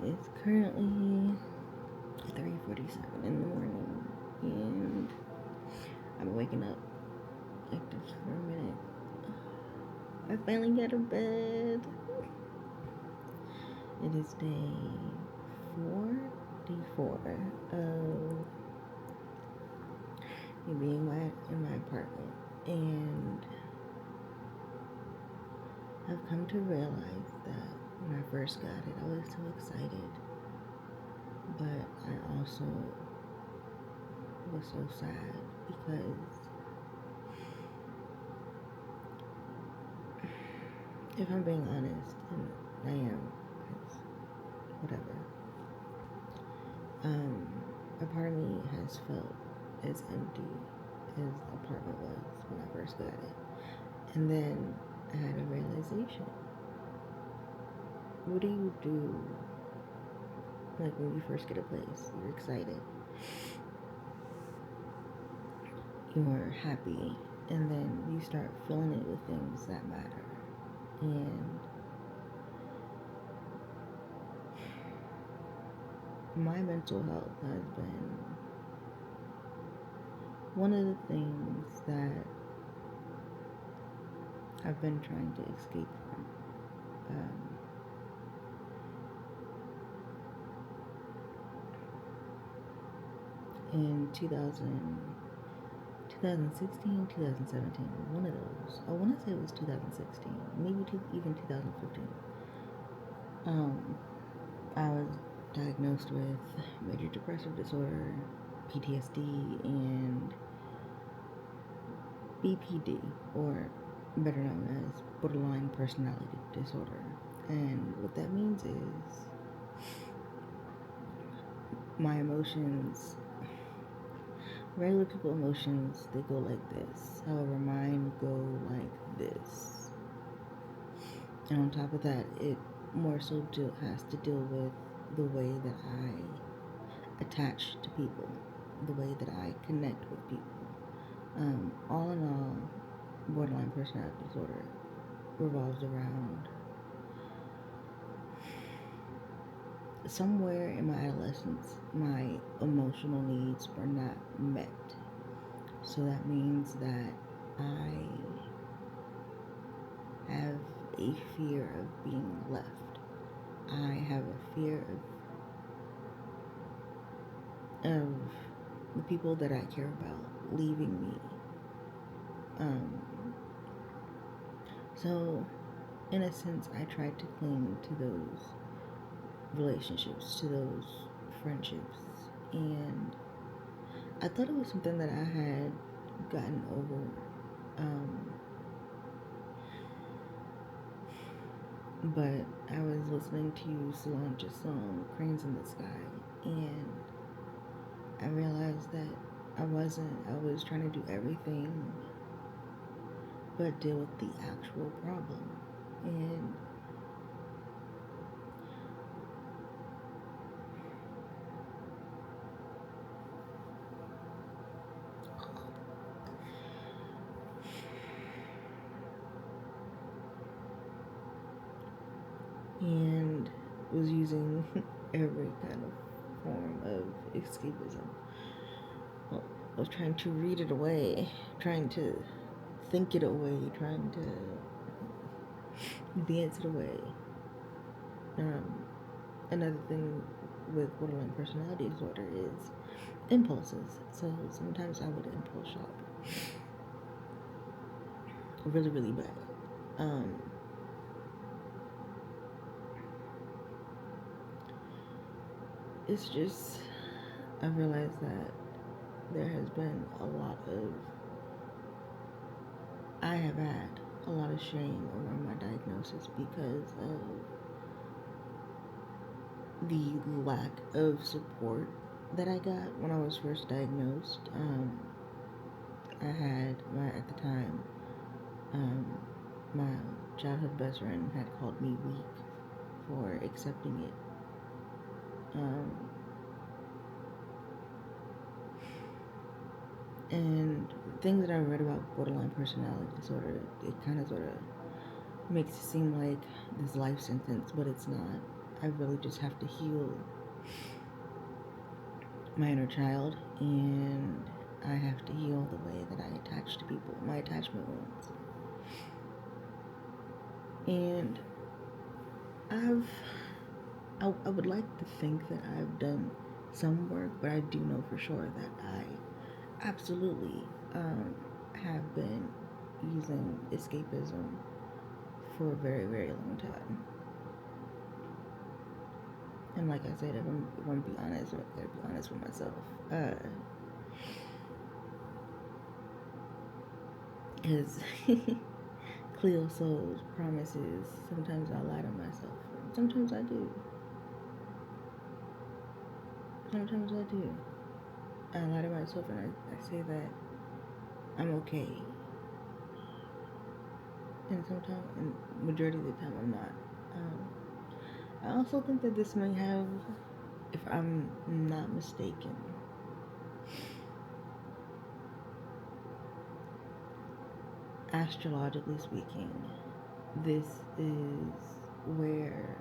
It's currently 3:47 in the morning, and I'm waking up like this for a minute. I finally got to bed. It is day 44 of me being in my apartment, and I've come to realize that when I first got it, I was so excited, but I also was so sad because if I'm being honest, and I am, because whatever, a part of me has felt as empty as the apartment was when I first got it. And then I had a realization. What do you do, like, when you first get a place? You're excited, you're happy, and then you start filling it with things that matter. And my mental health has been one of the things that I've been trying to escape from. In 2016, 2017, one of those. I want to say it was 2016, maybe even 2015. I was diagnosed with major depressive disorder, PTSD, and BPD, or better known as borderline personality disorder. And what that means is my emotions, regular people emotions, they go like this. However, mine go like this. And on top of that, it more so has to deal with the way that I attach to people, the way that I connect with people. All in all, borderline personality disorder revolves around somewhere in my adolescence, my emotional needs were not met. So that means that I have a fear of being left. I have a fear of the people that I care about leaving me. So, in a sense, I tried to cling to those relationships, to those friendships, and I thought it was something that I had gotten over. But I was listening to Solange's song, Cranes in the Sky, and I realized that I wasn't. I was trying to do everything but deal with the actual problem. And was using every kind of form of escapism. Well, I was trying to read it away, trying to think it away, trying to dance it away. Another thing with borderline personality disorder is impulses. So sometimes I would impulse shop really, really bad. It's just, I realized that there has been I have had a lot of shame over my diagnosis because of the lack of support that I got when I was first diagnosed. I had at the time, my childhood best friend had called me weak for accepting it. And things that I read about borderline personality disorder, it kind of sort of makes it seem like this life sentence, but it's not. I really just have to heal my inner child, and I have to heal the way that I attach to people, my attachment wounds. And I would like to think that I've done some work, but I do know for sure that I absolutely have been using escapism for a very, very long time. And like I said, if I'm going to be honest, I gotta be honest with myself. Because Cleo Soul's promises, sometimes I lie to myself. Sometimes I do. Sometimes I do. I lie to myself and I say that I'm okay. And sometimes, and majority of the time, I'm not. I also think that this may have, if I'm not mistaken, astrologically speaking, this is where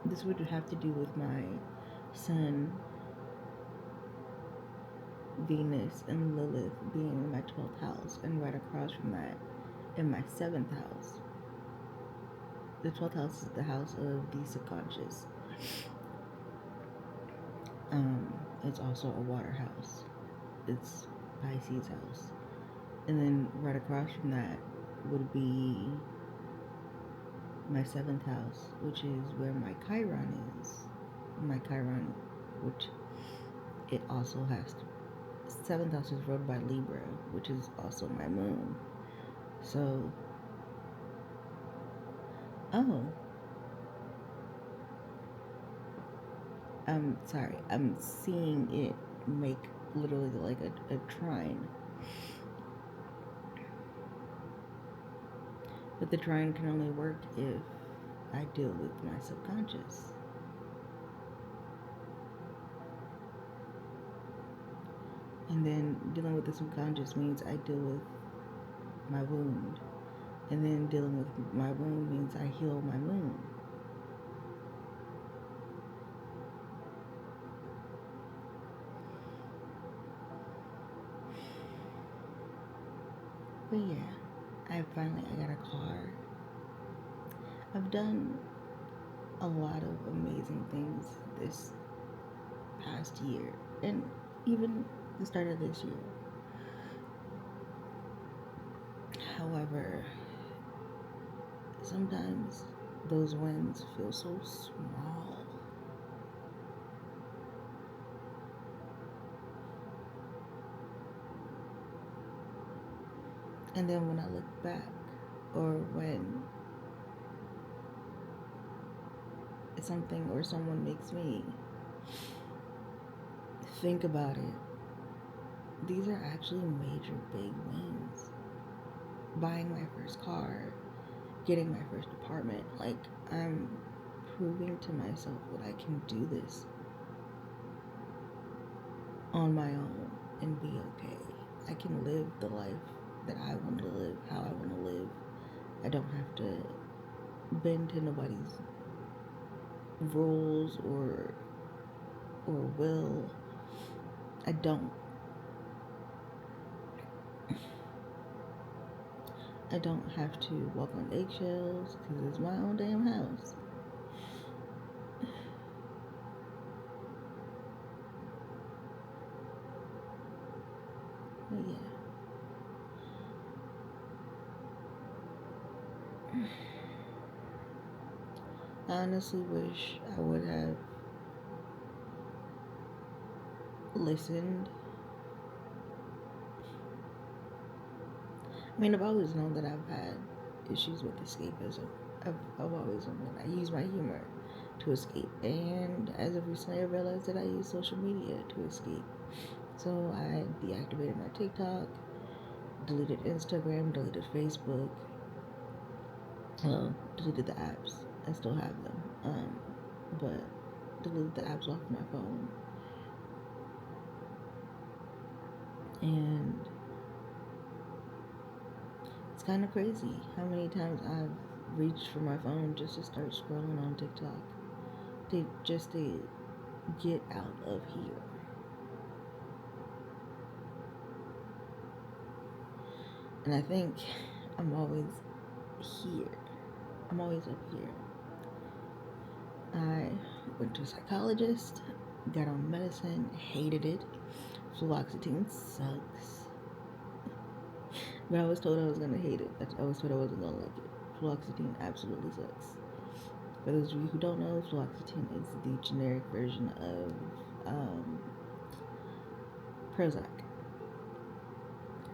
this would have to do with my sun, Venus, and Lilith being in my 12th house, and right across from that in my 7th house. The 12th house is the house of the subconscious. It's also a water house. It's Pisces house. And then right across from that would be my 7th house, which is where my Chiron is. My Chiron, which it also has to. 7th house is ruled by Libra, which is also my moon. So, I'm sorry, I'm seeing it make literally like a trine. But the trine can only work if I deal with my subconscious. And then dealing with the subconscious means I deal with my wound. And then dealing with my wound means I heal my moon. But yeah, I got a car. I've done a lot of amazing things this past year, and even the start of this year. However, sometimes those wins feel so small. And then when I look back, or when something or someone makes me think about it, these are actually major big wins. Buying my first car, getting my first apartment, like I'm proving to myself that I can do this on my own and be okay. I can live the life that I want to live, how I want to live. I don't have to bend to nobody's rules or will. I don't. I don't have to walk on eggshells because it's my own damn house. But yeah. I honestly wish I would have listened. I mean, I've always known that I've had issues with escapism. I've always known that I use my humor to escape. And as of recently, I realized that I use social media to escape. So I deactivated my TikTok, deleted Instagram, deleted Facebook, deleted the apps. I still have them, but deleted the apps off my phone. And it's kind of crazy how many times I've reach for my phone just to start scrolling on TikTok. To get out of here. And I think I'm always here. I'm always up here. I went to a psychologist, got on medicine, hated it. Fluoxetine sucks. But I was told I was going to hate it. I was told I wasn't going to like it. Fluoxetine absolutely sucks. For those of you who don't know, fluoxetine is the generic version of Prozac.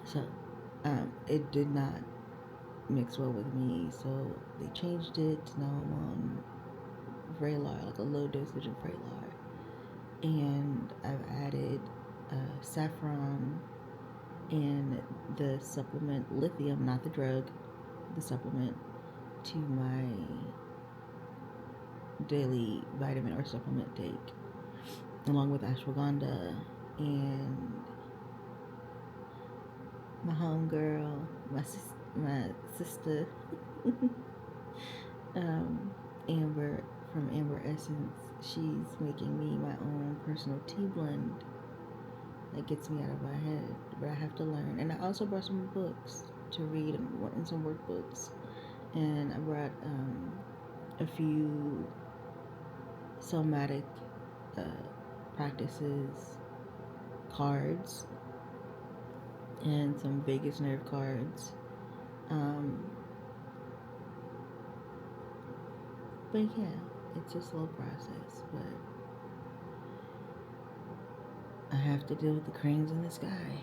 So, it did not mix well with me, so they changed it. Now I'm on Vraylar, like a low dosage of Vraylar. And I've added saffron and the supplement lithium, not the drug, the supplement, to my daily vitamin or supplement take, along with ashwagandha and my homegirl, my sister, Amber from Amber Essence. She's making me my own personal tea blend that gets me out of my head, but I have to learn. And I also brought some books to read and some workbooks, and I brought a few somatic practices cards and some vagus nerve cards. But yeah, it's a slow process, but I have to deal with the cranes in the sky.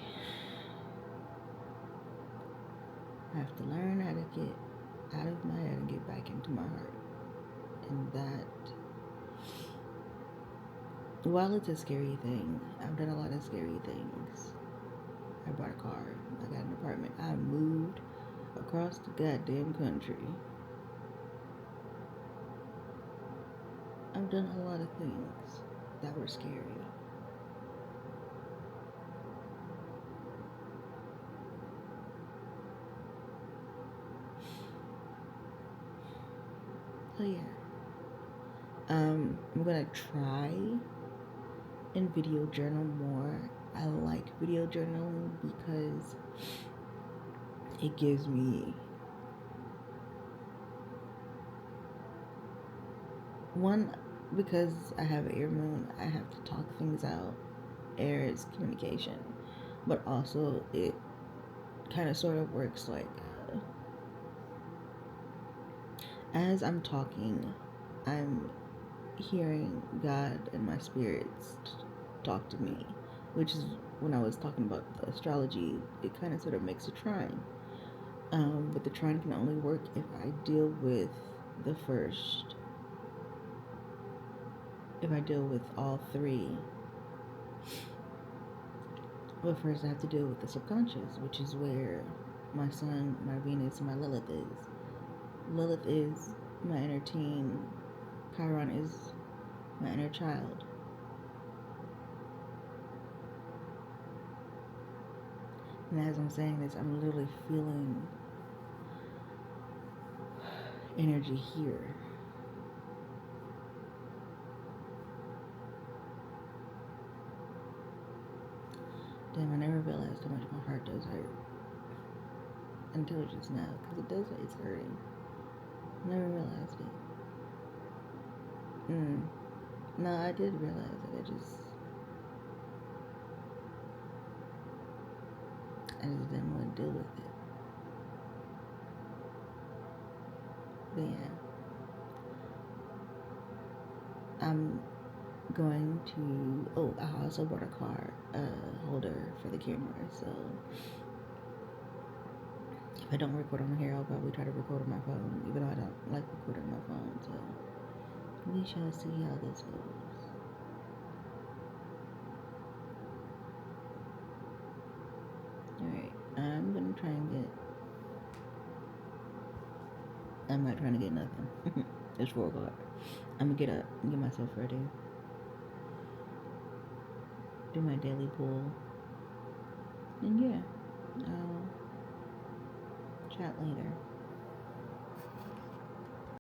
I have to learn how to get out of my head and get back into my heart. And that, while it's a scary thing, I've done a lot of scary things. I bought a car, I got an apartment, I moved across the goddamn country. I've done a lot of things that were scary. So yeah, I'm gonna try and video journal more. I like video journaling because it gives me one, because I have air moon, I have to talk things out. Air is communication, but also it kind of sort of works like as I'm talking, I'm hearing God and my spirits talk to me, which is when I was talking about the astrology, it kind of sort of makes a trine. But the trine can only work if I deal with the first, if I deal with all three. But first I have to deal with the subconscious, which is where my sun, my Venus, and my Lilith is. Lilith is my inner teen. Chiron is my inner child. And as I'm saying this, I'm literally feeling energy here. Damn, I never realized how much my heart does hurt. Until just now, because it's hurting. Never realized it. No, I did realize it. I just didn't want to deal with it. But yeah, I'm going to. Oh, I also bought a car holder for the camera. So if I don't record on here, I'll probably try to record on my phone, even though I don't like recording on my phone. So we shall see how this goes. Alright, I'm gonna try and get. I'm not trying to get nothing. It's 4 o'clock. I'm gonna get up and get myself ready. Do my daily pull. And yeah, I'll chat later.